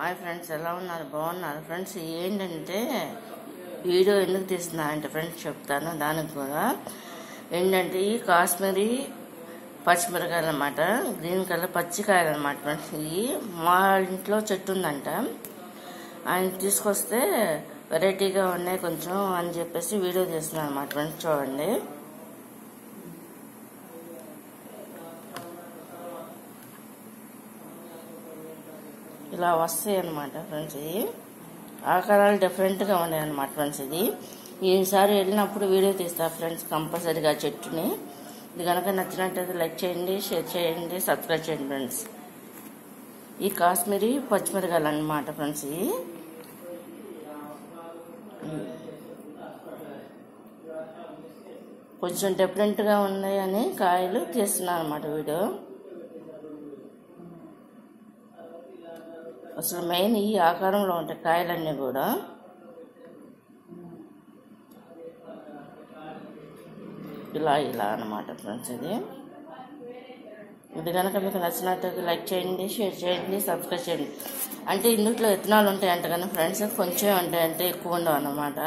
Hi friends, ఎలా ఉన్నారు? బాగున్నారు ఫ్రెండ్స్. ఏంటంటే వీడియో ఎందుకు తీస్తున్నానంటే ఫ్రెండ్స్ చెప్తాను. దానికి కూడా ఏంటంటే ఈ కాశ్మీరీ పచ్చిమిరకాయలు అన్నమాట, గ్రీన్ కలర్ పచ్చికాయలు అన్నమాట ఫ్రెండ్స్. ఇవి మా ఇంట్లో చెట్టు ఉందంట, ఆయన తీసుకొస్తే వెరైటీగా ఉన్నాయి కొంచెం అని చెప్పేసి వీడియో తీస్తున్నాను అన్నమాట ఫ్రెండ్స్. చూడండి, ఇలా వస్తాయి అన్నమాట ఫ్రెండ్స్. ఇది ఆకారాలు డిఫరెంట్గా ఉన్నాయి అన్నమాట ఫ్రెండ్స్. ఇది ఈసారి వెళ్ళినప్పుడు వీడియో తీస్తా ఫ్రెండ్స్ కంపల్సరీగా చెట్టుని. ఇది కనుక నచ్చినట్టయితే లైక్ చేయండి, షేర్ చేయండి, సబ్స్క్రైబ్ చేయండి ఫ్రెండ్స్. ఈ కాశ్మీరీ పచ్చిమిరకాయలు అన్నమాట ఫ్రెండ్స్. ఇవి కొంచెం డిఫరెంట్గా ఉన్నాయని కాయలు తీస్తున్నాను అన్నమాట వీడియో. అసలు మెయిన్ ఈ ఆకారంలో ఉంటాయి కాయలన్నీ కూడా. ఇలా అన్నమాట ఫ్రెండ్స్. ఇది కనుక మీకు నచ్చినట్టు లైక్ చేయండి, షేర్ చేయండి, సబ్స్క్రైబ్ చేయండి. అంటే ఇందులో విత్తనాలు ఉంటాయంట కానీ ఫ్రెండ్స్ కొంచెం ఉంటాయంటే ఎక్కువ ఉండవు అన్నమాట.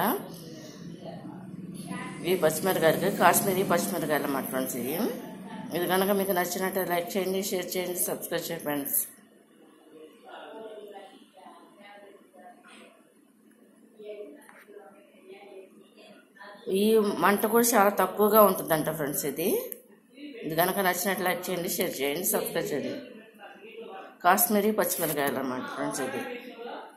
ఇవి పచ్చిమిరకాయలకి కాశ్మీరీ పచ్చిమిరకాయలు అన్నమాట ఫ్రెండ్స్. ఇది కనుక మీకు నచ్చినట్టు లైక్ చేయండి, షేర్ చేయండి, సబ్స్క్రైబ్ చేయండి ఫ్రెండ్స్. ఈ మంట కూడా చాలా తక్కువగా ఉంటుందంట ఫ్రెండ్స్. ఇది కనుక నచ్చినట్లు లైక్ చేయండి, షేర్ చేయండి, సబ్స్క్రైబ్ చేయండి. కాశ్మీరీ పచ్చిమిరకాయలు అన్నమాట ఫ్రెండ్స్. ఇది